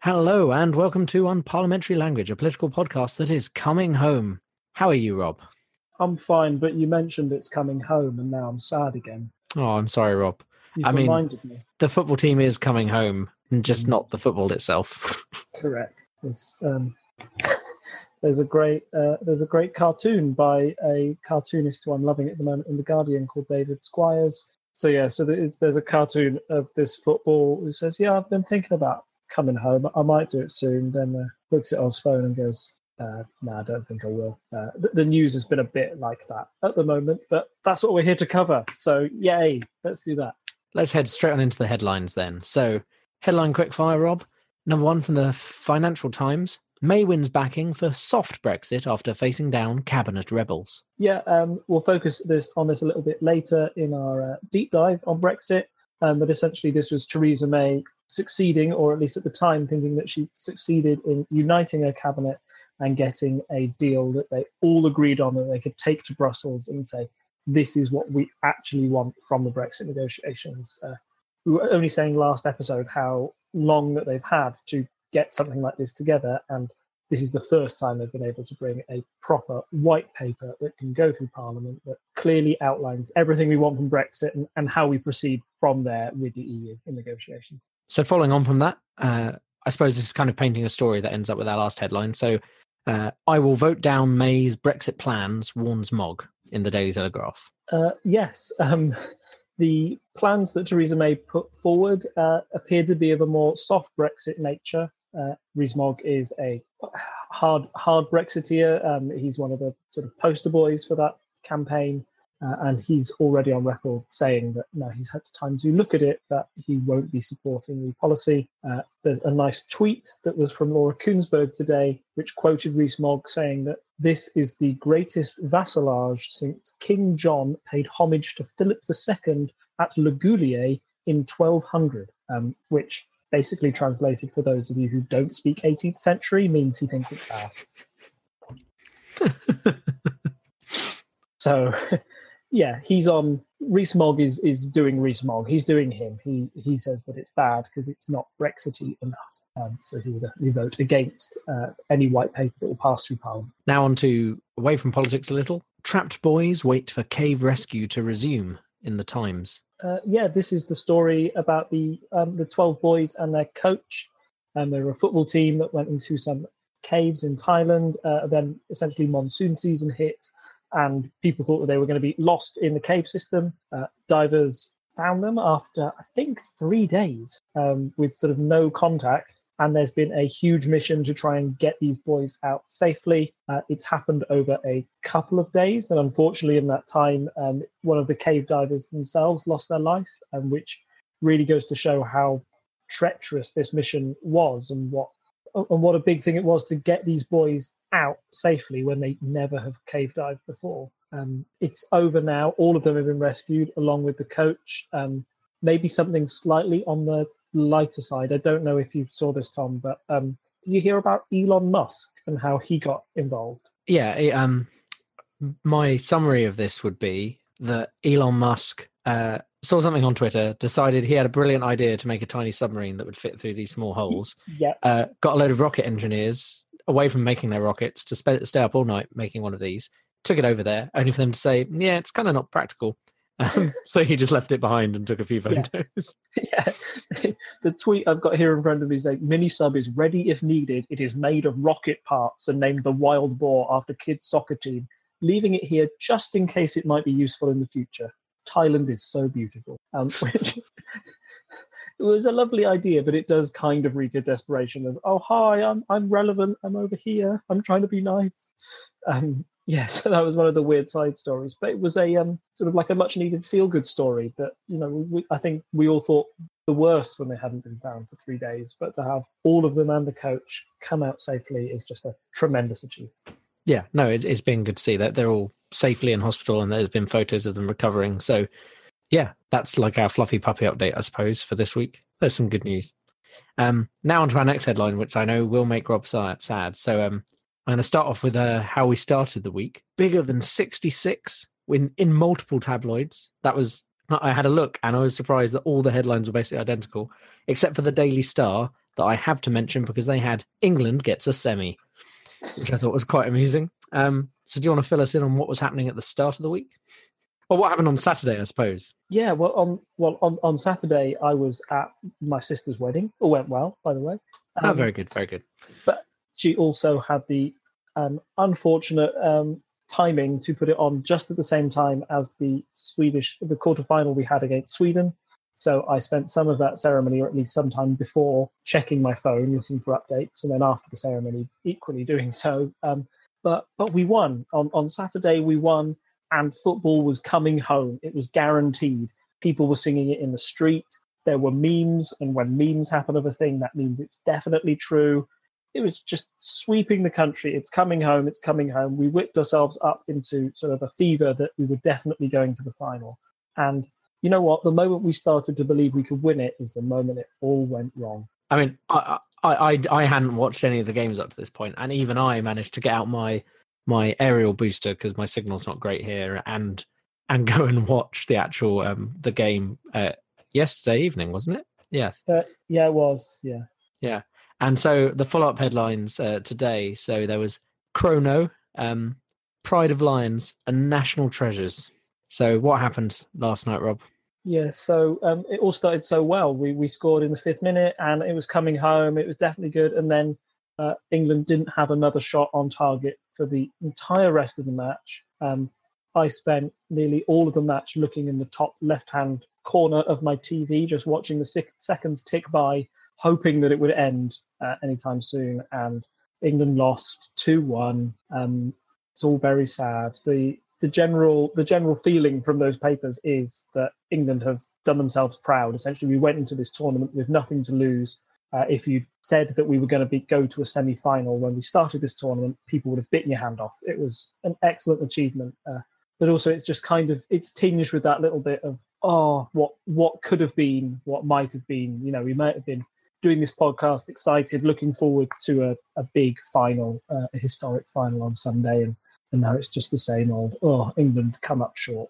Hello and welcome to Unparliamentary Language, a political podcast that is coming home. How are you, Rob? I'm fine, but you mentioned it's coming home and now I'm sad again. Oh, I'm sorry, Rob. You've reminded me. The football team is coming home, just not the football itself. Correct. There's a great cartoon by a cartoonist who I'm loving at the moment in The Guardian called David Squires. So there's a cartoon of this football who says, "Yeah, I've been thinking about coming home. I might do it soon." Then looks at his phone and goes, "No, I don't think I will." The news has been a bit like that at the moment, but that's what we're here to cover. So yay, let's do that. Let's head straight on into the headlines then. So headline quickfire, Rob. Number one from the Financial Times. May wins backing for soft Brexit after facing down cabinet rebels. Yeah, we'll focus on this a little bit later in our deep dive on Brexit. But essentially this was Theresa May succeeding, or at least at the time thinking that she succeeded in uniting her cabinet and getting a deal that they all agreed on, that they could take to Brussels and say, this is what we actually want from the Brexit negotiations. We were only saying last episode how long that they've had to get something like this together, and this is the first time they've been able to bring a proper white paper that can go through Parliament that clearly outlines everything we want from Brexit and how we proceed from there with the EU in negotiations. So following on from that, I suppose this is kind of painting a story that ends up with our last headline. So I will vote down May's Brexit plans, warns Mogg in the Daily Telegraph. Yes. The plans that Theresa May put forward appear to be of a more soft Brexit nature. Rees-Mogg is a hard Brexiteer. He's one of the sort of poster boys for that campaign, and he's already on record saying that now he's had time to look at it, that he won't be supporting the policy. There's a nice tweet that was from Laura Kuenssberg today, which quoted Rees-Mogg saying that this is the greatest vassalage since King John paid homage to Philip II at Le Goulier in 1200, which basically translated for those of you who don't speak 18th century means he thinks it's bad. So, yeah, he's on. Rees-Mogg is doing Rees-Mogg. He's doing him. He says that it's bad because it's not Brexity enough. So he would vote against any white paper that will pass through Parliament. Now on to away from politics a little. Trapped boys wait for cave rescue to resume in the Times. This is the story about the 12 boys and their coach. They were a football team that went into some caves in Thailand. Then essentially monsoon season hit, and people thought that they were going to be lost in the cave system. Divers found them after, I think, 3 days with sort of no contact. And there's been a huge mission to try and get these boys out safely. It's happened over a couple of days. And unfortunately, in that time, one of the cave divers themselves lost their life, which really goes to show how treacherous this mission was and what a big thing it was to get these boys out safely when they never have cave dived before. It's over now. All of them have been rescued along with the coach. Maybe something slightly on the lighter side. I don't know if you saw this, Tom, but did you hear about Elon Musk and how he got involved? Yeah, my summary of this would be that Elon Musk saw something on Twitter, decided he had a brilliant idea to make a tiny submarine that would fit through these small holes. Yeah. Got a load of rocket engineers away from making their rockets to stay up all night making one of these, took it over there, only for them to say, yeah, it's kind of not practical. So he just left it behind and took a few photos. Yeah. The tweet I've got here in front of me is like, mini-sub is ready if needed. It is made of rocket parts and named the Wild Boar after kids' soccer team, leaving it here just in case it might be useful in the future. Thailand is so beautiful. Which it was a lovely idea, but it does kind of reek of desperation of, oh, hi, I'm relevant. I'm over here. I'm trying to be nice. So that was one of the weird side stories. But it was a sort of like a much needed feel good story that, I think we all thought the worst when they hadn't been found for 3 days. But to have all of them and the coach come out safely is just a tremendous achievement. Yeah, no, it's been good to see that they're all safely in hospital and there's been photos of them recovering. So, yeah, that's like our fluffy puppy update, I suppose, for this week. There's some good news. Now on to our next headline, which I know will make Rob sad. So I'm going to start off with how we started the week. Bigger than 66 in multiple tabloids. That was I had a look and I was surprised that all the headlines were basically identical, except for the Daily Star that I have to mention because they had England gets a semi, which I thought was quite amusing. So do you want to fill us in on what was happening at the start of the week? Or what happened on Saturday, I suppose? Yeah, on Saturday I was at my sister's wedding. It went well, by the way. Very good, very good. But she also had the unfortunate timing to put it on just at the same time as the quarterfinal we had against Sweden. So I spent some of that ceremony, or at least some time before, checking my phone, looking for updates, and then after the ceremony, equally doing so. But we won. On Saturday, we won, and football was coming home. It was guaranteed. People were singing it in the street. There were memes, and when memes happen of a thing, that means it's definitely true. It was just sweeping the country. It's coming home. It's coming home. We whipped ourselves up into sort of a fever that we were definitely going to the final. And you know what? The moment we started to believe we could win it is the moment it all went wrong. I mean, I hadn't watched any of the games up to this point, and even I managed to get out my aerial booster because my signal's not great here, and go and watch the actual the game yesterday evening, wasn't it? Yes. Yeah, it was. Yeah. And so the follow-up headlines today. So there was Chrono, Pride of Lions, and National Treasures. So what happened last night, Rob? Yeah, so it all started so well. We scored in the 5th minute, and it was coming home. It was definitely good. And then England didn't have another shot on target for the entire rest of the match. I spent nearly all of the match looking in the top left-hand corner of my TV, just watching the seconds tick by, hoping that it would end anytime soon. And England lost 2-1. It's all very sad. The general feeling from those papers is that England have done themselves proud. Essentially, we went into this tournament with nothing to lose. If you'd said that we were going to go to a semi-final when we started this tournament, people would have bitten your hand off. It was an excellent achievement. But also it's just it's tinged with that little bit of, what could have been, what might have been. You know, we might have been doing this podcast excited, looking forward to a big final, a historic final on Sunday, and now it's just the same old, England come up short.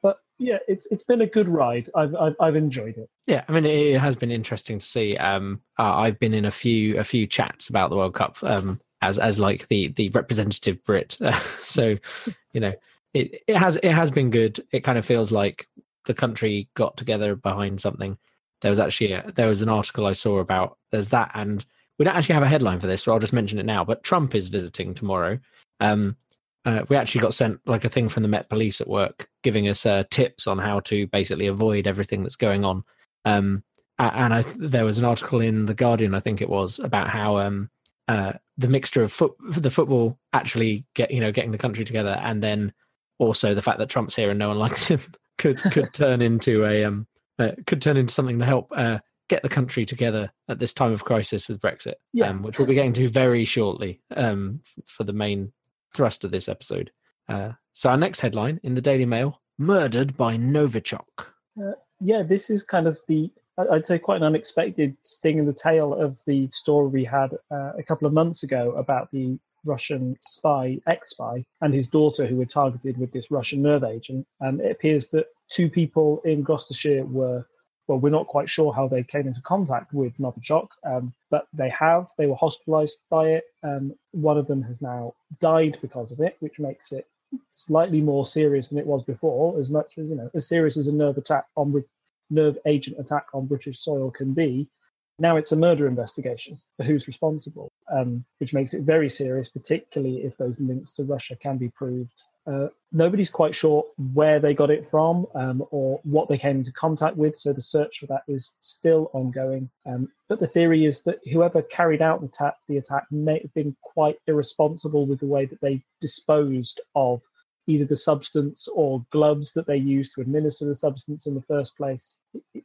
But yeah, it's been a good ride. I've enjoyed it. Yeah, I mean, it has been interesting to see. I've been in a few chats about the World Cup as like the representative Brit. So, you know, it has been good. It kind of feels like the country got together behind something. There was an article I saw about there's that, and we don't actually have a headline for this, so I'll just mention it now. But Trump is visiting tomorrow. We actually got sent like a thing from the Met Police at work giving us tips on how to basically avoid everything that's going on. There was an article in The Guardian, I think it was, about how the mixture of the football actually getting the country together, and then also the fact that Trump's here and no one likes him could turn into something to help get the country together at this time of crisis with Brexit, which we'll be getting to very shortly for the main thrust of this episode. So our next headline in the Daily Mail: murdered by Novichok. This is kind of I'd say quite an unexpected sting in the tail of the story we had a couple of months ago about the Russian ex-spy, and his daughter who were targeted with this Russian nerve agent. It appears that 2 people in Gloucestershire we're not quite sure how they came into contact with Novichok, but they were hospitalized by it. One of them has now died because of it, which makes it slightly more serious than it was before, as much as, as serious as a nerve agent attack on British soil can be. Now it's a murder investigation for who's responsible, which makes it very serious, particularly if those links to Russia can be proved. Nobody's quite sure where they got it from or what they came into contact with, so the search for that is still ongoing. But the theory is that whoever carried out the attack may have been quite irresponsible with the way that they disposed of either the substance or gloves that they used to administer the substance in the first place.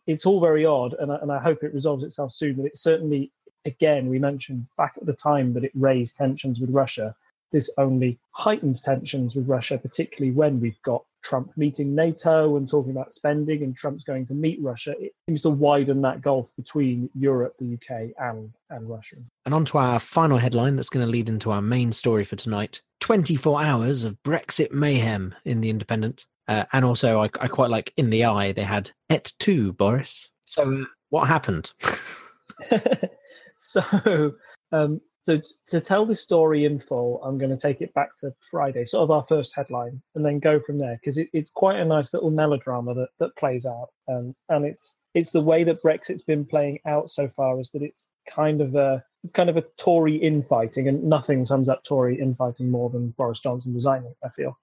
It's all very odd, and I hope it resolves itself soon, but it certainly, again, we mentioned back at the time that it raised tensions with Russia. This only heightens tensions with Russia, particularly when we've got Trump meeting NATO and talking about spending, and Trump's going to meet Russia. It seems to widen that gulf between Europe, the UK, and Russia. And on to our final headline that's going to lead into our main story for tonight: 24 hours of Brexit mayhem in The Independent. And also, I quite like in the eye, they had et tu, Boris. So what happened? So, to tell this story in full, I'm going to take it back to Friday, sort of our first headline, and then go from there, because it's quite a nice little melodrama that plays out, and it's the way that Brexit's been playing out so far, is that it's kind of a Tory infighting, and nothing sums up Tory infighting more than Boris Johnson resigning, I feel.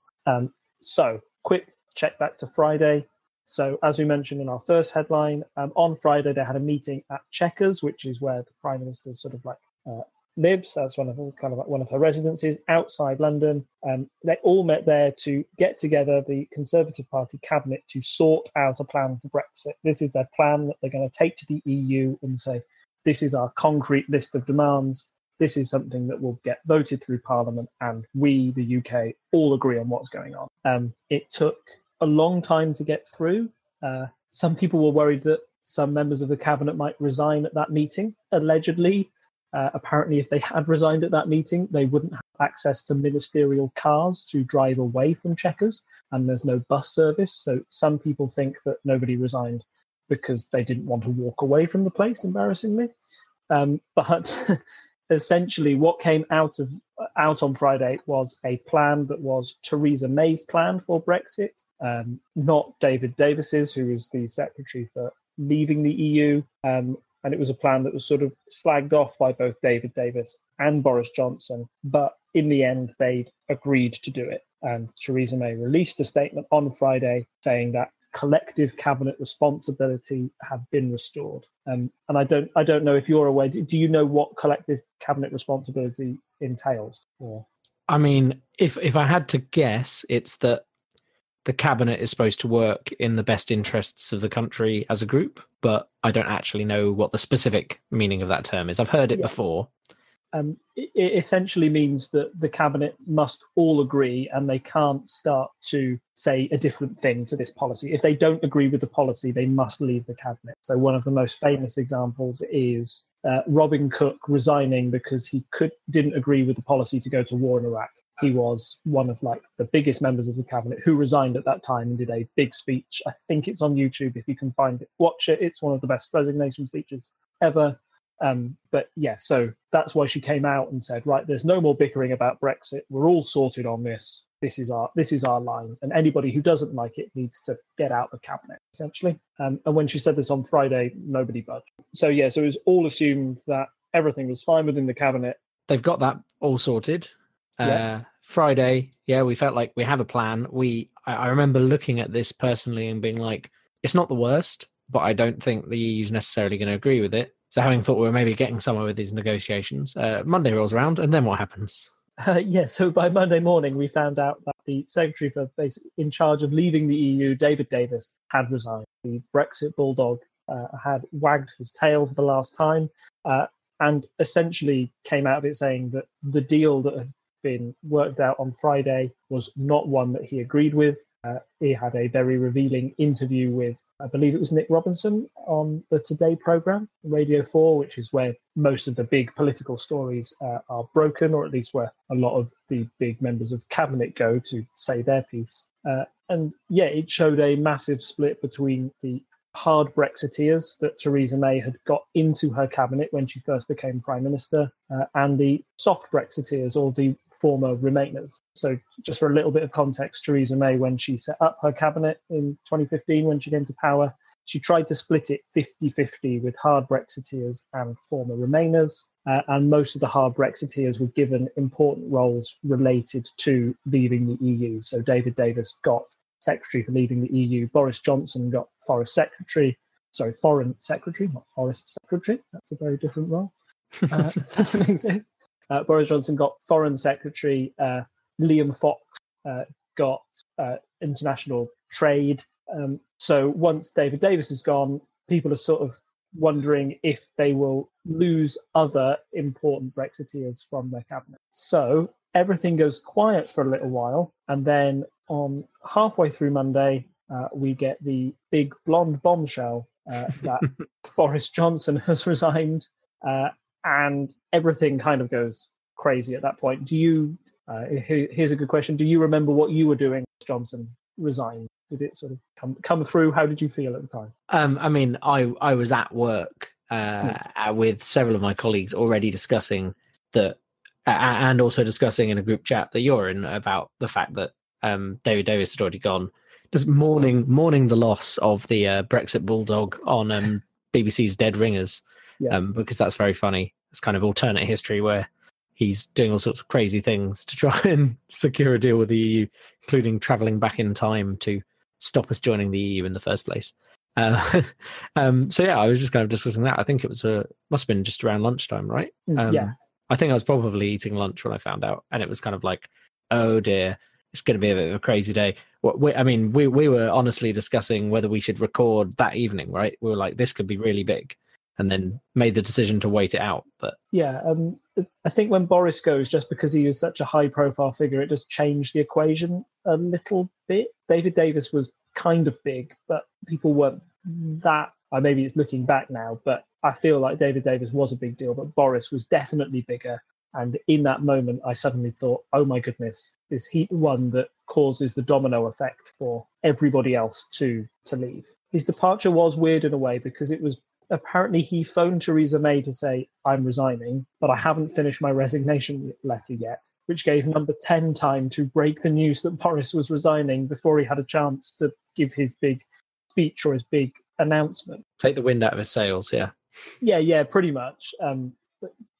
So, quick check back to Friday. So, as we mentioned in our first headline, on Friday they had a meeting at Chequers, which is where the Prime Minister sort of lives. That's one of her residences outside London. They all met there to get together the Conservative Party cabinet to sort out a plan for Brexit. This is their plan that they're going to take to the EU and say, this is our concrete list of demands. This is something that will get voted through Parliament, and we, the UK, all agree on what's going on. It took a long time to get through. Some people were worried that some members of the cabinet might resign at that meeting. Allegedly, apparently, if they had resigned at that meeting, they wouldn't have access to ministerial cars to drive away from Chequers, and there's no bus service. So some people think that nobody resigned because they didn't want to walk away from the place, embarrassingly. But essentially, what came out on Friday was a plan that was Theresa May's plan for Brexit, not David Davis's, who is the secretary for leaving the EU. And it was a plan that was sort of slagged off by both David Davis and Boris Johnson. But in the end, they agreed to do it. And Theresa May released a statement on Friday saying that collective cabinet responsibility had been restored. And I don't know if you're aware. Do you know what collective cabinet responsibility entails? Or I mean, if I had to guess, it's that the cabinet is supposed to work in the best interests of the country as a group, but I don't actually know what the specific meaning of that term is. I've heard it before. It essentially means that the cabinet must all agree, and they can't start to say a different thing to this policy. If they don't agree with the policy, they must leave the cabinet. So one of the most famous examples is Robin Cook resigning because he didn't agree with the policy to go to war in Iraq. He was one of the biggest members of the cabinet who resigned at that time and did a big speech. I think it's on YouTube if you can find it. Watch it. It's one of the best resignation speeches ever. But yeah, so that's why she came out and said, right, there's no more bickering about Brexit. We're all sorted on this. This is our line. And anybody who doesn't like it needs to get out the cabinet, essentially. And when she said this on Friday, nobody budged. So yeah, so it was all assumed that everything was fine within the cabinet. They've got that all sorted. Yeah. Friday, we felt like we have a plan. I remember looking at this personally and being like, it's not the worst, but I don't think the EU is necessarily going to agree with it. So having thought we were maybe getting somewhere with these negotiations, Monday rolls around, and then what happens? So by Monday morning, we found out that the secretary for basically in charge of leaving the EU, David Davis, had resigned. The Brexit bulldog had wagged his tail for the last time, and essentially came out of it saying that the deal that had been worked out on Friday was not one that he agreed with. He had a very revealing interview with, I believe it was Nick Robinson on the Today programme, Radio 4, which is where most of the big political stories are broken, or at least where a lot of the big members of cabinet go to say their piece. And yeah, it showed a massive split between the hard Brexiteers that Theresa May had got into her cabinet when she first became Prime Minister, and the soft Brexiteers, or the former Remainers. So just for a little bit of context, Theresa May, when she set up her cabinet in 2015, when she came to power, she tried to split it 50-50 with hard Brexiteers and former Remainers, and most of the hard Brexiteers were given important roles related to leaving the EU. So David Davis got Secretary for leaving the EU. Boris Johnson got Foreign Secretary, not Forest Secretary. That's a very different role. Doesn't exist. Boris Johnson got Foreign Secretary. Liam Fox got International Trade. So once David Davis is gone, people are sort of wondering if they will lose other important Brexiteers from their cabinet. So everything goes quiet for a little while, and then on halfway through Monday, we get the big blonde bombshell that Boris Johnson has resigned, and everything kind of goes crazy at that point. Here's a good question. Do you remember what you were doing when Johnson resigned? Did it sort of come through? How did you feel at the time? I mean, I was at work with several of my colleagues already discussing that, and also discussing in a group chat that you're in about the fact that David Davis had already gone, just mourning the loss of the Brexit bulldog on BBC's Dead Ringers, because that's very funny. It's kind of alternate history where he's doing all sorts of crazy things to try and secure a deal with the EU, including travelling back in time to stop us joining the EU in the first place. So yeah, I was just kind of discussing that. I think it was must have been just around lunchtime, right? I think I was probably eating lunch when I found out, and it was kind of like, oh dear, it's going to be a bit of a crazy day. We were honestly discussing whether we should record that evening, right? We were like, this could be really big, and then made the decision to wait it out. But yeah, I think when Boris goes, just because he is such a high-profile figure, it does change the equation a little bit. David Davis was kind of big, but people weren't that. Maybe it's looking back now, but I feel like David Davis was a big deal, but Boris was definitely bigger. And in that moment, I suddenly thought, oh my goodness, is he the one that causes the domino effect for everybody else to leave? His departure was weird in a way, because it was apparently he phoned Theresa May to say, I'm resigning, but I haven't finished my resignation letter yet, which gave number 10 time to break the news that Boris was resigning before he had a chance to give his big speech or his big announcement. Take the wind out of his sails, yeah. Yeah, pretty much.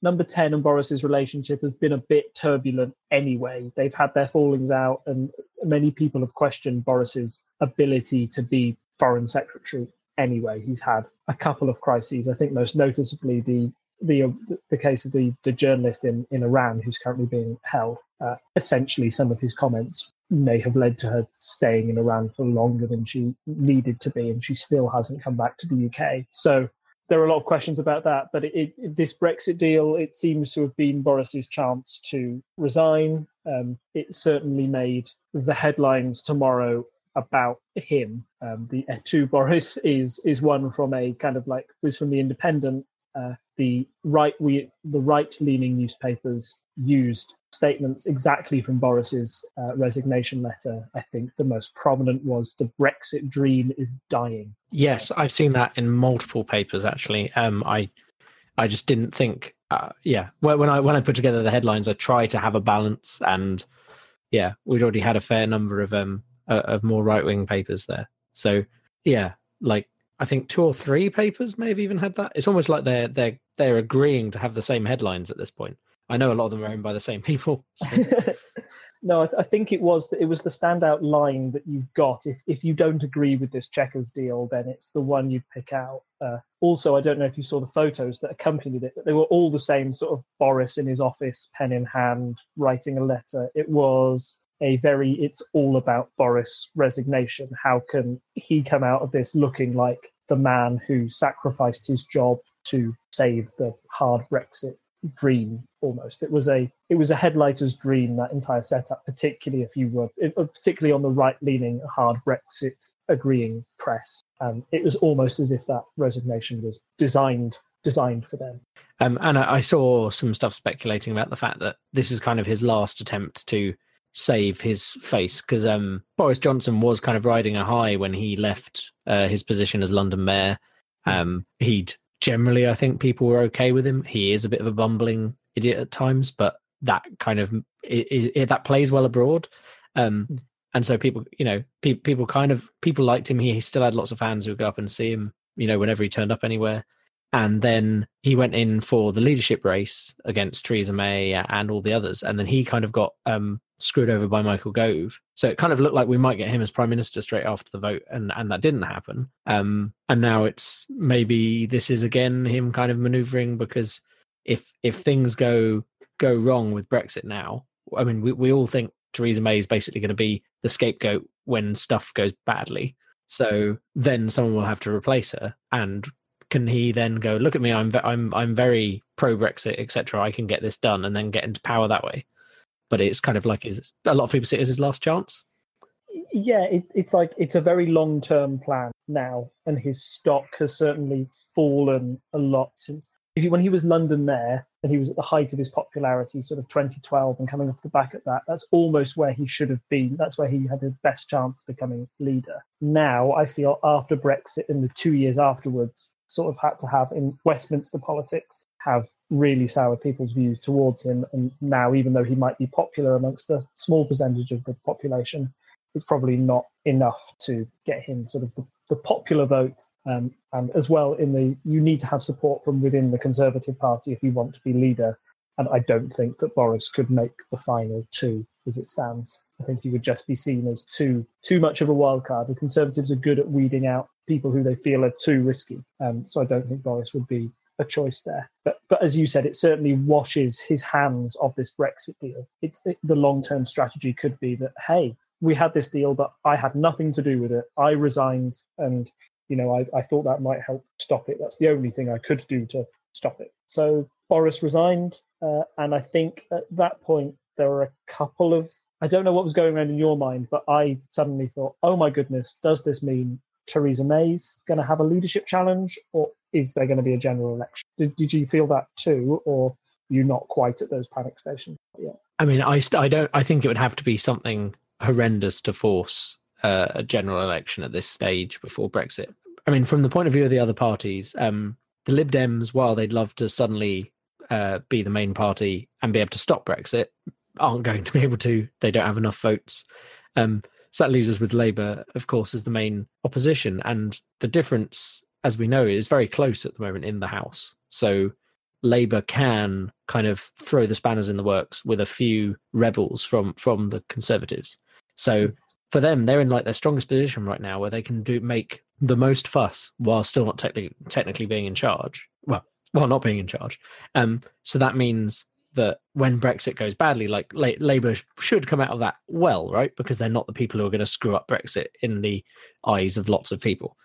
Number 10 and Boris's relationship has been a bit turbulent anyway. They've had their fallings out, and many people have questioned Boris's ability to be foreign secretary anyway. He's had a couple of crises. I think most noticeably the case of the journalist in Iran who's currently being held. Essentially, some of his comments may have led to her staying in Iran for longer than she needed to be, and she still hasn't come back to the UK. So there are a lot of questions about that, but this Brexit deal, it seems to have been Boris's chance to resign. It certainly made the headlines tomorrow about him. The Et Boris is one from a kind of like, was from the Independent. The right-leaning newspapers used statements exactly from Boris's resignation letter. I think the most prominent was, the Brexit dream is dying. Yes, I've seen that in multiple papers, actually. I just didn't think, when I put together the headlines, I tried to have a balance, and yeah, we'd already had a fair number of more right-wing papers there. So yeah, like I think 2 or 3 papers may have even had that. It's almost like they're agreeing to have the same headlines at this point. I know a lot of them are owned by the same people. So. No, I think it was the standout line that you've got. If you don't agree with this Chequers deal, then it's the one you'd pick out. Also, I don't know if you saw the photos that accompanied it, but they were all the same sort of Boris in his office, pen in hand, writing a letter. It was it's all about Boris' resignation. How can he come out of this looking like the man who sacrificed his job to save the hard Brexit dream? Almost, it was a headlighter's dream, that entire setup, particularly particularly on the right-leaning hard Brexit agreeing press. It was almost as if that resignation was designed for them. And I saw some stuff speculating about the fact that this is kind of his last attempt to save his face, because Boris Johnson was kind of riding a high when he left his position as London mayor. He'd generally, I think people were okay with him. He is a bit of a bumbling idiot at times, but that kind of that plays well abroad. And so people liked him. He still had lots of fans who would go up and see him, whenever he turned up anywhere. And then he went in for the leadership race against Theresa May and all the others. And then he kind of got screwed over by Michael Gove. So it kind of looked like we might get him as Prime Minister straight after the vote. And that didn't happen. And now it's maybe this is again him kind of manoeuvring, because if things go wrong with Brexit now, I mean, we all think Theresa May is basically going to be the scapegoat when stuff goes badly. So then someone will have to replace her. And can he then go, look at me, I'm very pro Brexit, etc. I can get this done, and then get into power that way? But it's kind of like a lot of people see it as his last chance. Yeah, it's like it's a very long-term plan now, and his stock has certainly fallen a lot since. when he was London mayor and he was at the height of his popularity, sort of 2012, and coming off the back of that, that's almost where he should have been. That's where he had the best chance of becoming leader. Now, I feel after Brexit and the 2 years afterwards, sort of had to have in Westminster politics, have really soured people's views towards him. And now, even though he might be popular amongst a small percentage of the population, it's probably not enough to get him sort of the popular vote. And as well, you need to have support from within the Conservative Party if you want to be leader. And I don't think that Boris could make the final two as it stands. I think he would just be seen as too much of a wild card. The Conservatives are good at weeding out people who they feel are too risky. So I don't think Boris would be a choice there. But as you said, it certainly washes his hands of this Brexit deal. The long-term strategy could be that, hey, we had this deal, but I had nothing to do with it. I resigned, and I thought that might help stop it. That's the only thing I could do to stop it. So Boris resigned, and I think at that point there were a couple of, I don't know what was going on in your mind, but I suddenly thought, oh my goodness, does this mean Theresa May's going to have a leadership challenge, or is there going to be a general election? Did you feel that too, or are you not quite at those panic stations yet? I mean, I think it would have to be something horrendous to force a general election at this stage before Brexit. I mean, from the point of view of the other parties, the Lib Dems, while they'd love to suddenly be the main party and be able to stop Brexit, aren't going to be able to. They don't have enough votes. So that leaves us with Labour, of course, as the main opposition. And the difference, as we know, is very close at the moment in the House. So Labour can kind of throw the spanners in the works with a few rebels from the Conservatives. So for them, they're in like their strongest position right now, where they can make the most fuss while still not technically being in charge. Well, not being in charge. So that means that when Brexit goes badly, like Labour should come out of that well, right? Because they're not the people who are going to screw up Brexit in the eyes of lots of people.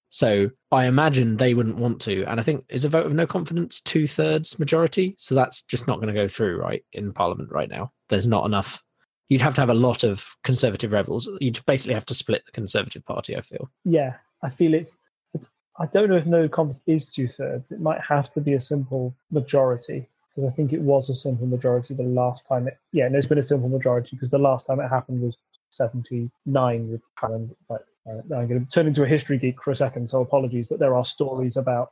So I imagine they wouldn't want to. And I think, is a vote of no confidence 2/3 majority? So that's just not going to go through, right, in Parliament right now. There's not enough. You'd have to have a lot of Conservative rebels. You'd basically have to split the Conservative Party, I feel. Yeah, I feel I don't know if no confidence is 2/3. It might have to be a simple majority, because I think it was a simple majority the last time. It's been a simple majority because the last time it happened was 79 with Cannon. I'm going to turn into a history geek for a second, so apologies, but there are stories about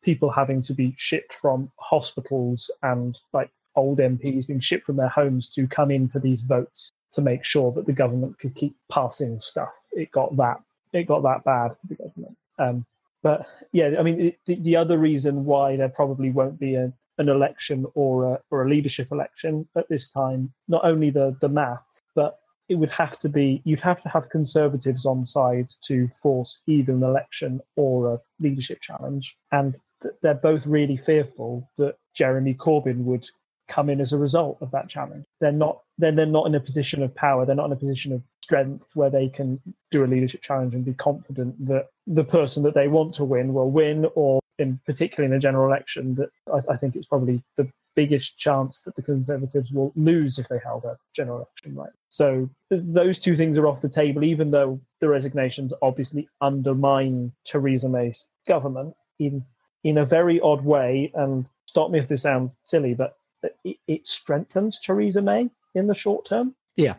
people having to be shipped from hospitals and like old MPs being shipped from their homes to come in for these votes to make sure that the government could keep passing stuff. It got that bad for the government. But yeah, I mean, the other reason why there probably won't be an election or a leadership election at this time, not only the maths, but it would have to be, you'd have to have Conservatives on side to force either an election or a leadership challenge. And they're both really fearful that Jeremy Corbyn would come in as a result of that challenge. They're not in a position of power. They're not in a position of strength where they can do a leadership challenge and be confident that the person that they want to win will win, or in particularly in a general election, that I think it's probably the biggest chance that the Conservatives will lose if they held a general election, right? So those two things are off the table, even though the resignations obviously undermine Theresa May's government in a very odd way. And stop me if this sounds silly, but it strengthens Theresa May in the short term. Yeah.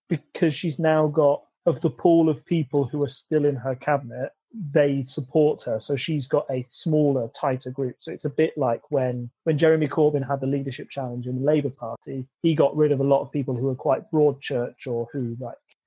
Because she's now got, of the pool of people who are still in her cabinet, they support her. So she's got a smaller, tighter group. So it's a bit like when Jeremy Corbyn had the leadership challenge in the Labour Party, he got rid of a lot of people who were quite broad church, or who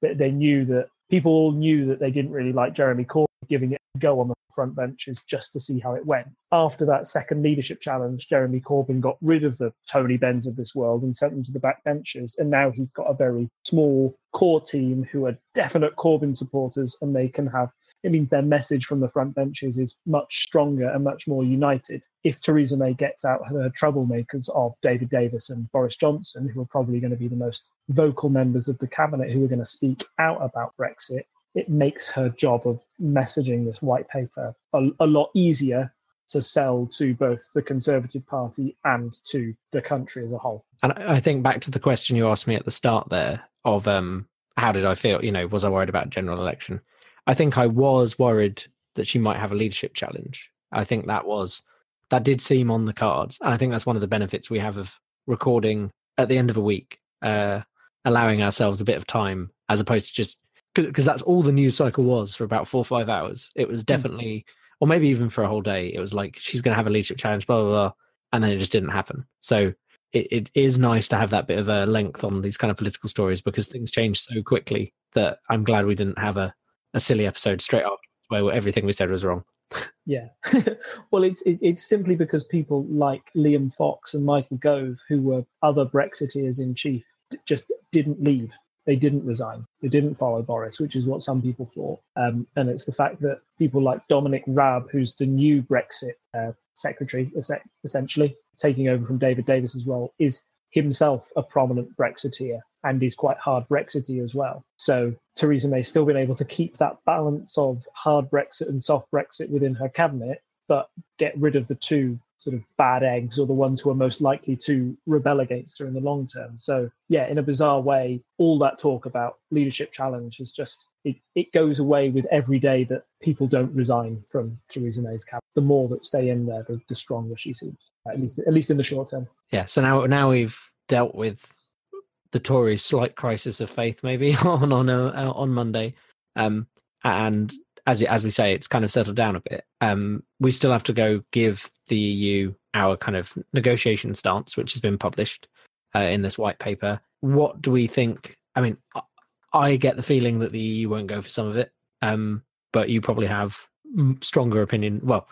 they knew that people all knew that they didn't really like Jeremy Corbyn, giving it a go on the front benches just to see how it went. After that second leadership challenge, Jeremy Corbyn got rid of the Tony Benns of this world and sent them to the back benches. And now he's got a very small core team who are definite Corbyn supporters, and they can have, it means their message from the front benches is much stronger and much more united. If Theresa May gets out her troublemakers of David Davis and Boris Johnson, who are probably going to be the most vocal members of the cabinet who are going to speak out about Brexit, it makes her job of messaging this white paper a lot easier to sell to both the Conservative Party and to the country as a whole. And I think back to the question you asked me at the start there of how did I feel? Was I worried about general election? I think I was worried that she might have a leadership challenge. I think that was that did seem on the cards. And I think that's one of the benefits we have of recording at the end of a week, allowing ourselves a bit of time, as opposed to just because that's all the news cycle was for about 4 or 5 hours. It was definitely, or maybe even for a whole day, it was like, she's going to have a leadership challenge, blah, blah, blah. And then it just didn't happen. So it is nice to have that bit of a length on these kind of political stories, because things change so quickly that I'm glad we didn't have a silly episode straight after where everything we said was wrong. Yeah. Well, it's simply because people like Liam Fox and Michael Gove, who were other Brexiteers in chief, just didn't leave. They didn't resign. They didn't follow Boris, which is what some people thought. And it's the fact that people like Dominic Raab, who's the new Brexit secretary, essentially taking over from David Davis's role, is himself a prominent Brexiteer and is quite hard Brexiteer as well. So Theresa May's still been able to keep that balance of hard Brexit and soft Brexit within her cabinet, but get rid of the two sort of bad eggs, or the ones who are most likely to rebel against her in the long term. So yeah, in a bizarre way, all that talk about leadership challenge is just, it goes away with every day that people don't resign from Theresa May's cabinet. The more that stay in there, the stronger she seems, at least in the short term. Yeah, so now we've dealt with the Tories' slight crisis of faith, maybe on Monday, and as we say, it's kind of settled down a bit. We still have to go give the EU our kind of negotiation stance, which has been published in this white paper. What do we think? I mean, I get the feeling that the EU won't go for some of it, but you probably have stronger opinion. Well,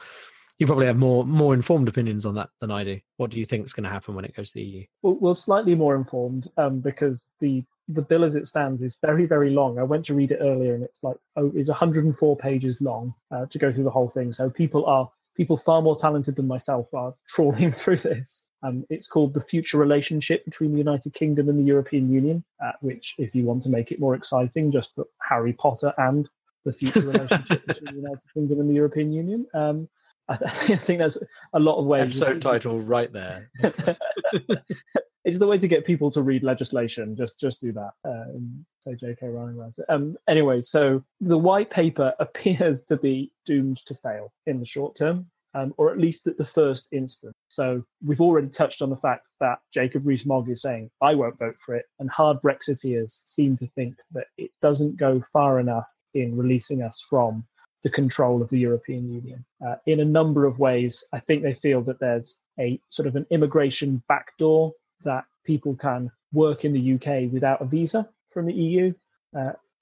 you probably have more informed opinions on that than I do. What do you think is going to happen when it goes to the EU? Well, slightly more informed, because the bill as it stands is very, very long. I went to read it earlier, and it's it's 104 pages long to go through the whole thing. So people far more talented than myself are trawling through this. It's called The Future Relationship Between the United Kingdom and the European Union, which, if you want to make it more exciting, just put Harry Potter and The Future Relationship Between the United Kingdom and the European Union. I think that's a lot of ways. Episode title right there. It's the way to get people to read legislation. Just do that. Say J.K. Rowling writes it. Anyway, so the white paper appears to be doomed to fail in the short term, or at least at the first instance. So we've already touched on the fact that Jacob Rees-Mogg is saying, I won't vote for it. And hard Brexiteers seem to think that it doesn't go far enough in releasing us from the control of the European Union. In a number of ways, I think they feel that there's a sort of an immigration backdoor, that people can work in the UK without a visa from the EU.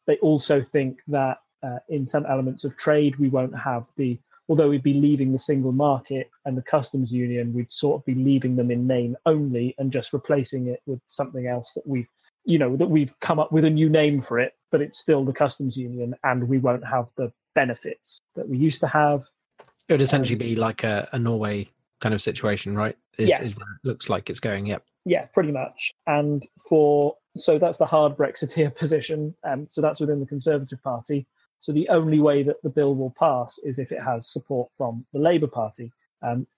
They also think that in some elements of trade, we won't have although we'd be leaving the single market and the customs union, we'd sort of be leaving them in name only and just replacing it with something else that we've come up with a new name for it, but it's still the customs union, and we won't have the benefits that we used to have. It would essentially be like a Norway kind of situation, right? Is where it looks like it's going. Yep. Yeah, pretty much. And so that's the hard Brexiteer position. So that's within the Conservative Party. So the only way that the bill will pass is if it has support from the Labour Party.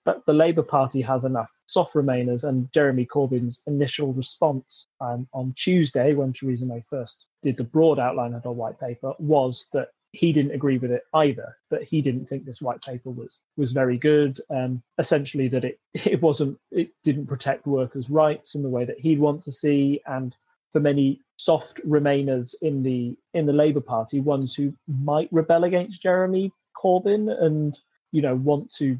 But the Labour Party has enough soft Remainers, and Jeremy Corbyn's initial response on Tuesday, when Theresa May first did the broad outline of her white paper, was that he didn't agree with it either, that he didn't think this white paper was very good, essentially that it didn't protect workers' rights in the way that he'd want to see. And for many soft Remainers in the Labour Party, ones who might rebel against Jeremy Corbyn and want to,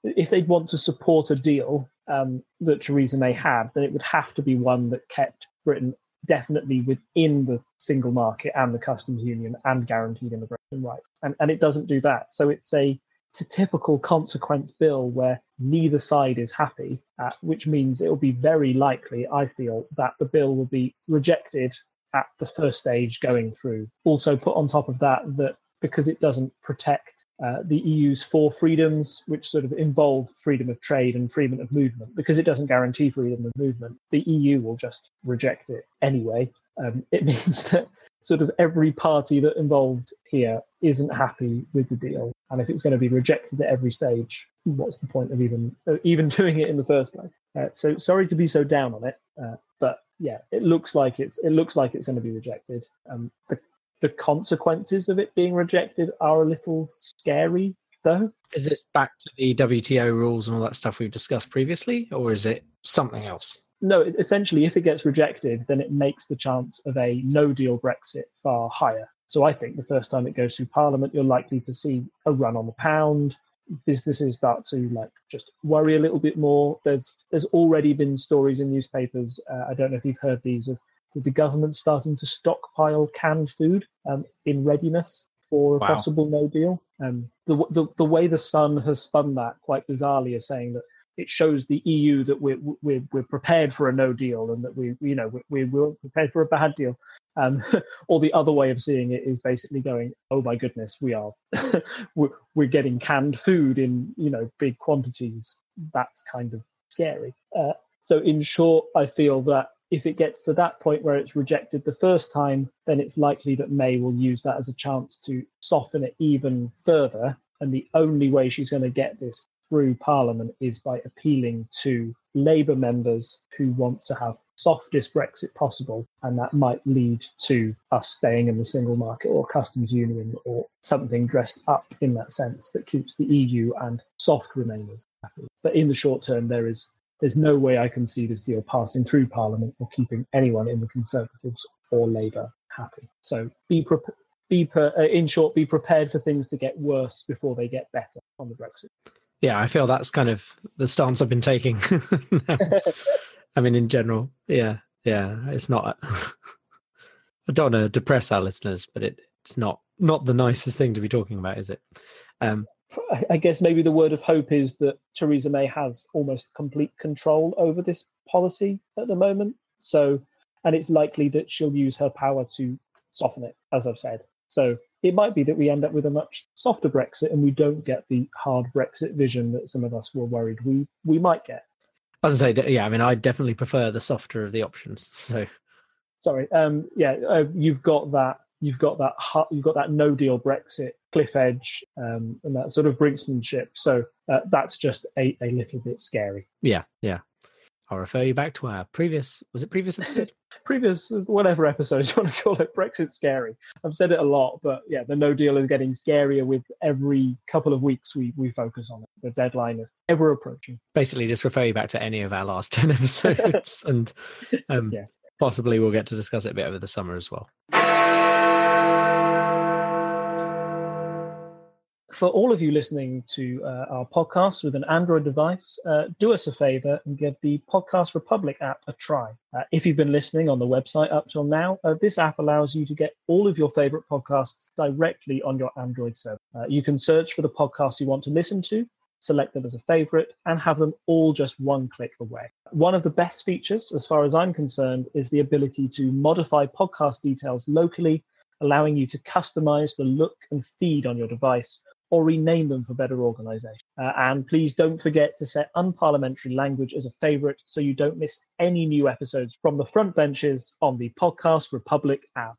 if they'd want to support a deal that Theresa May had, then it would have to be one that kept Britain definitely within the single market and the customs union and guaranteed immigration rights. And it doesn't do that. So it's a typical consequence bill where neither side is happy, which means it will be very likely, I feel, that the bill will be rejected at the first stage going through. Also put on top of that because it doesn't protect the EU's 4 freedoms, which sort of involve freedom of trade and freedom of movement, because it doesn't guarantee freedom of movement, the EU will just reject it anyway. It means that sort of every party that involved here isn't happy with the deal. And if it's going to be rejected at every stage, what's the point of even doing it in the first place? So sorry to be so down on it, but yeah, it looks like it's going to be rejected. The consequences of it being rejected are a little scary, though. Is this back to the WTO rules and all that stuff we've discussed previously, or is it something else? No, essentially, if it gets rejected, then it makes the chance of a no-deal Brexit far higher. So I think the first time it goes through Parliament, you're likely to see a run on the pound. Businesses start to just worry a little bit more. There's already been stories in newspapers. I don't know if you've heard these of the government starting to stockpile canned food in readiness for a possible no deal. The way the Sun has spun that quite bizarrely is saying that it shows the EU that we're prepared for a no deal and that we're prepared for a bad deal. Or the other way of seeing it is basically going, oh my goodness, we are we're getting canned food in big quantities. That's kind of scary. So in short, I feel that if it gets to that point where it's rejected the first time, then it's likely that May will use that as a chance to soften it even further. And the only way she's going to get this through Parliament is by appealing to Labour members who want to have softest Brexit possible. And that might lead to us staying in the single market or customs union or something dressed up in that sense that keeps the EU and soft Remainers happy. But in the short term, there's no way I can see this deal passing through Parliament or keeping anyone in the Conservatives or Labour happy. So in short, be prepared for things to get worse before they get better on the Brexit. Yeah, I feel that's kind of the stance I've been taking. I mean, in general, yeah, it's not. I don't want to depress our listeners, but it's not the nicest thing to be talking about, is it? I guess maybe the word of hope is that Theresa May has almost complete control over this policy at the moment. So, and it's likely that she'll use her power to soften it, as I've said. So it might be that we end up with a much softer Brexit and we don't get the hard Brexit vision that some of us were worried we might get. As I say, yeah, I mean, I definitely prefer the softer of the options. So, sorry, you've got that no deal Brexit cliff edge and that sort of brinksmanship. So that's just a little bit scary. Yeah. I'll refer you back to our previous episode? Previous, whatever episode you want to call it, Brexit scary. I've said it a lot, but yeah, the no deal is getting scarier with every couple of weeks we focus on it. The deadline is ever approaching. Basically, just refer you back to any of our last 10 episodes and possibly we'll get to discuss it a bit over the summer as well. For all of you listening to our podcast with an Android device, do us a favor and give the Podcast Republic app a try. If you've been listening on the website up till now, this app allows you to get all of your favorite podcasts directly on your Android server. You can search for the podcast you want to listen to, select them as a favorite, and have them all just one click away. One of the best features, as far as I'm concerned, is the ability to modify podcast details locally, allowing you to customize the look and feed on your device, or rename them for better organization. And please don't forget to set unparliamentary language as a favorite so you don't miss any new episodes from the front benches on the Podcast Republic app.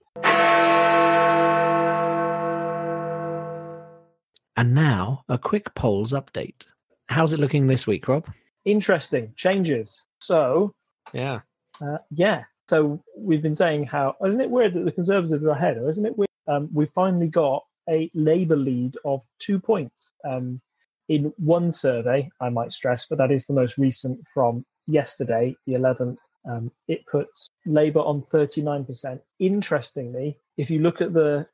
And now, a quick polls update. How's it looking this week, Rob? Interesting. Changes. So, yeah. So we've been saying how, isn't it weird that the Conservatives are ahead, or isn't it weird? We finally got a Labour lead of 2 points in one survey, I might stress, but that is the most recent from yesterday, the 11th. It puts Labour on 39%. Interestingly, if you look at the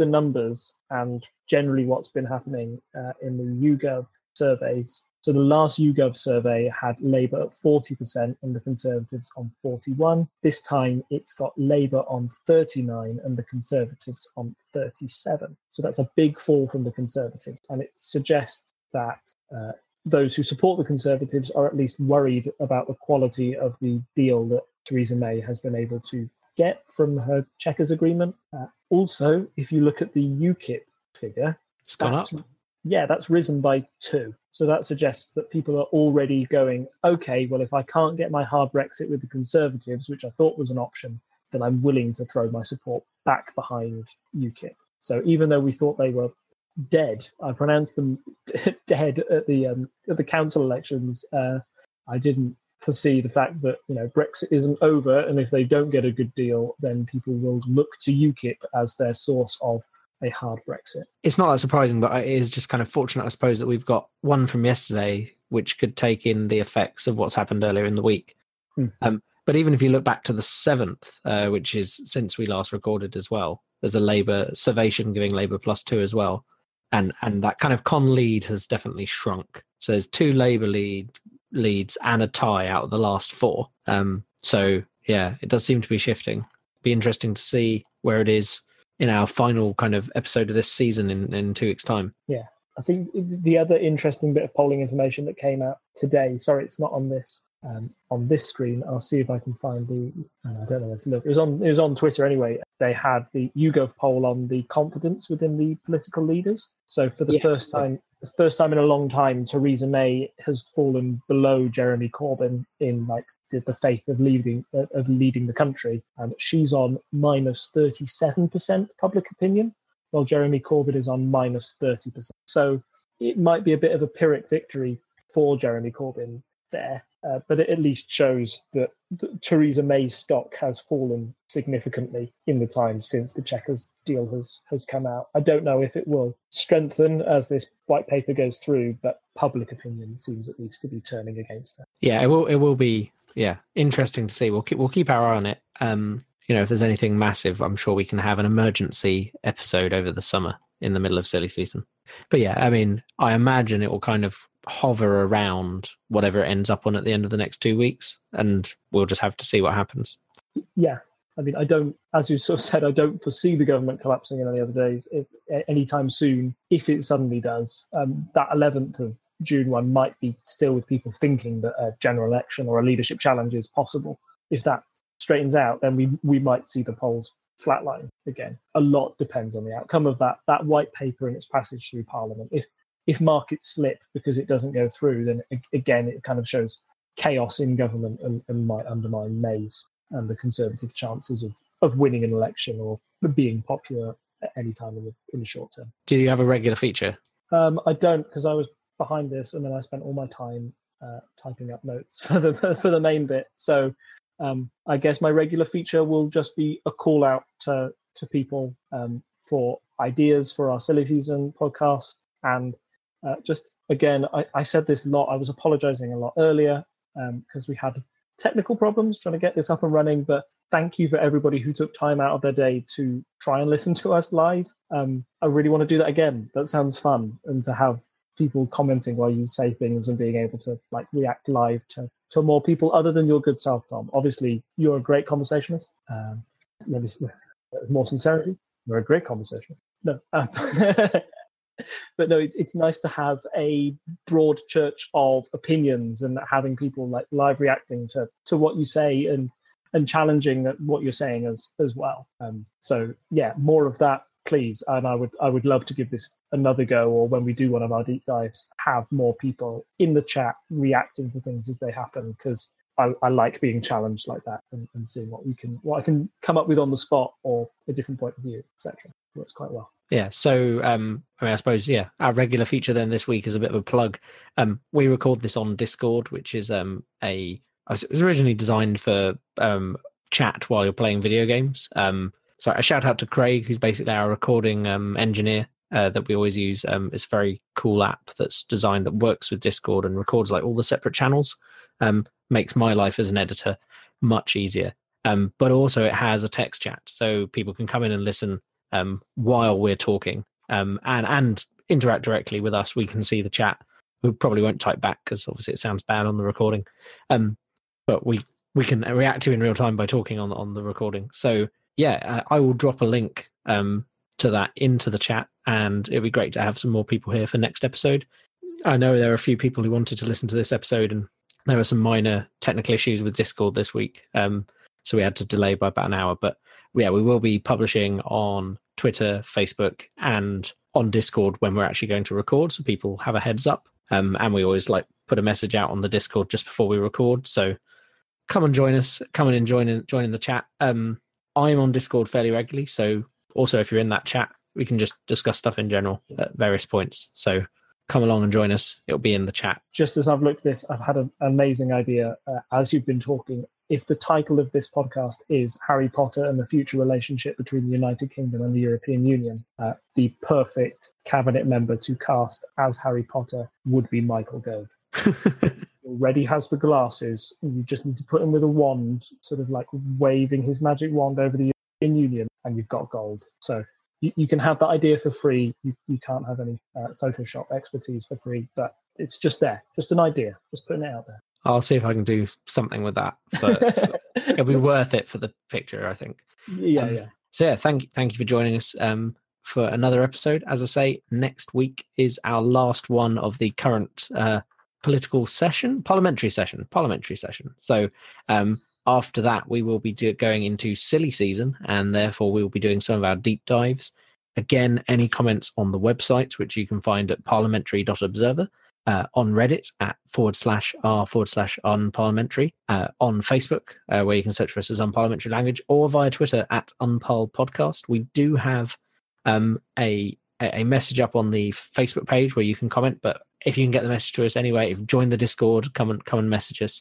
numbers and generally what's been happening in the YouGov surveys, so the last YouGov survey had Labour at 40% and the Conservatives on 41%. This time it's got Labour on 39% and the Conservatives on 37%. So that's a big fall from the Conservatives. And it suggests that those who support the Conservatives are at least worried about the quality of the deal that Theresa May has been able to get from her Chequers agreement. Also, if you look at the UKIP figure, it's gone up. Yeah, that's risen by 2. So that suggests that people are already going, okay, well, if I can't get my hard Brexit with the Conservatives, which I thought was an option, then I'm willing to throw my support back behind UKIP. So even though we thought they were dead, I pronounced them dead at the council elections, I didn't foresee the fact that Brexit isn't over, and if they don't get a good deal, then people will look to UKIP as their source of a hard Brexit. It's not that surprising, but it is just kind of fortunate, I suppose, that we've got one from yesterday, which could take in the effects of what's happened earlier in the week. But even if you look back to the 7th, which is since we last recorded as well, there's a Labour Salvation giving Labour +2 as well. And that kind of con lead has definitely shrunk. So there's 2 Labour leads and a tie out of the last 4. So yeah, it does seem to be shifting. Be interesting to see where it is in our final kind of episode of this season in 2 weeks' time. Yeah, I think the other interesting bit of polling information that came out today, sorry, it's not on this screen. I'll see if I can find I don't know where to look. It was on Twitter anyway. They had the YouGov poll on the confidence within the political leaders. So for the first time in a long time, Theresa May has fallen below Jeremy Corbyn in like the faith of leading the country. She's on -37% public opinion, while Jeremy Corbyn is on -30%. So it might be a bit of a Pyrrhic victory for Jeremy Corbyn there, but it at least shows that Theresa May's stock has fallen significantly in the time since the Chequers deal has come out. I don't know if it will strengthen as this white paper goes through, but public opinion seems at least to be turning against her. Yeah, it will be interesting to see. We'll keep our eye on it. If there's anything massive, I'm sure we can have an emergency episode over the summer in the middle of silly season. But yeah, I mean, I imagine it will kind of hover around whatever it ends up on at the end of the next 2 weeks, and we'll just have to see what happens. Yeah, I mean, as you sort of said, I don't foresee the government collapsing in any other days anytime soon. If it suddenly does, that 11th of June one might be still with people thinking that a general election or a leadership challenge is possible. If that straightens out, then we might see the polls flatline again. A lot depends on the outcome of that white paper and its passage through Parliament. If markets slip because it doesn't go through, then again it kind of shows chaos in government and might undermine May's and the Conservative chances of winning an election or being popular at any time in the short term. Do you have a regular feature? I don't, because I was behind this and then I spent all my time typing up notes for the main bit. So I guess my regular feature will just be a call out to people for ideas for our silly season podcast. And just again, I said this a lot. I was apologizing a lot earlier because we had technical problems trying to get this up and running. But thank you for everybody who took time out of their day to try and listen to us live. I really want to do that again. That sounds fun, and to have people commenting while you say things and being able to like react live to more people other than your good self, Tom. Obviously, you're a great conversationalist. Let me see, more sincerity. You're a great conversationalist. No. But no, it's nice to have a broad church of opinions and having people like live reacting to what you say and challenging what you're saying as well. So yeah, more of that, please. And I would love to give this another go, or when we do one of our deep dives, have more people in the chat reacting to things as they happen, because I like being challenged like that and seeing what I can come up with on the spot or a different point of view, etc. Works quite well. Yeah, so I suppose our regular feature then this week is a bit of a plug. We record this on Discord, which is it was originally designed for chat while you're playing video games. So a shout out to Craig, who's basically our recording engineer that we always use. It's a very cool app that's designed that works with Discord and records like all the separate channels. Makes my life as an editor much easier. But also it has a text chat, so people can come in and listen while we're talking and interact directly with us. We can see the chat. We probably won't type back because obviously it sounds bad on the recording. But we can react to in real time by talking on the recording. So yeah, I will drop a link to that into the chat, and it'd be great to have some more people here for next episode. I know there are a few people who wanted to listen to this episode, and there were some minor technical issues with Discord this week. So we had to delay by about an hour. But yeah, we will be publishing on Twitter, Facebook, and on Discord when we're actually going to record, so people have a heads up. And we always like put a message out on the Discord just before we record. So come and join us. Come and join in the chat. I'm on Discord fairly regularly, so also if you're in that chat, we can just discuss stuff in general at various points. So come along and join us. It'll be in the chat. Just as I've looked at this, I've had an amazing idea as you've been talking. If the title of this podcast is Harry Potter and the future relationship between the United Kingdom and the European Union, the perfect cabinet member to cast as Harry Potter would be Michael Gove. He already has the glasses. You just need to put him with a wand, sort of like waving his magic wand over the European Union, and you've got gold. So you can have that idea for free. You can't have any Photoshop expertise for free, but it's just there, just an idea, just putting it out there. I'll see if I can do something with that. It'll be worth it for the picture, I think. Yeah. So yeah, thank you for joining us for another episode. As I say, next week is our last one of the current parliamentary session. So after that, we will be going into silly season, and therefore we will be doing some of our deep dives. Again, any comments on the website, which you can find at parliamentary.observer, on Reddit at /r/unparliamentary, on Facebook, where you can search for us as Unparliamentary Language, or via Twitter at Unparl Podcast. We do have a message up on the Facebook page where you can comment, but if you can get the message to us anyway, if you join the Discord, come and message us.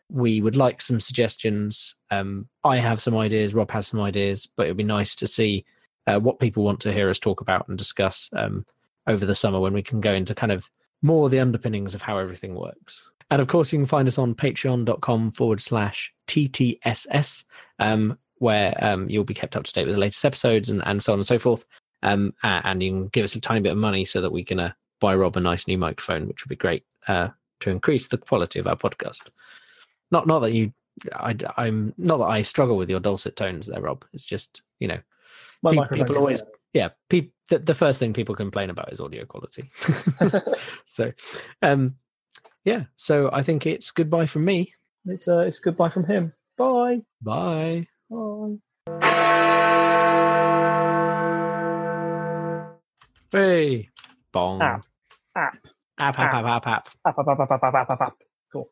We would like some suggestions. I have some ideas, Rob has some ideas, but it'd be nice to see what people want to hear us talk about and discuss over the summer, when we can go into kind of more the underpinnings of how everything works. And of course, you can find us on patreon.com/TTSS, where you'll be kept up to date with the latest episodes and so on and so forth. And you can give us a tiny bit of money so that we can buy Rob a nice new microphone, which would be great to increase the quality of our podcast. Not that I'm not that I struggle with your dulcet tones there, Rob. It's just, people always, the first thing people complain about is audio quality. So, so I think it's goodbye from me. It's goodbye from him. Bye. Bye. Bye. Hey. Bong. App. App. Cool.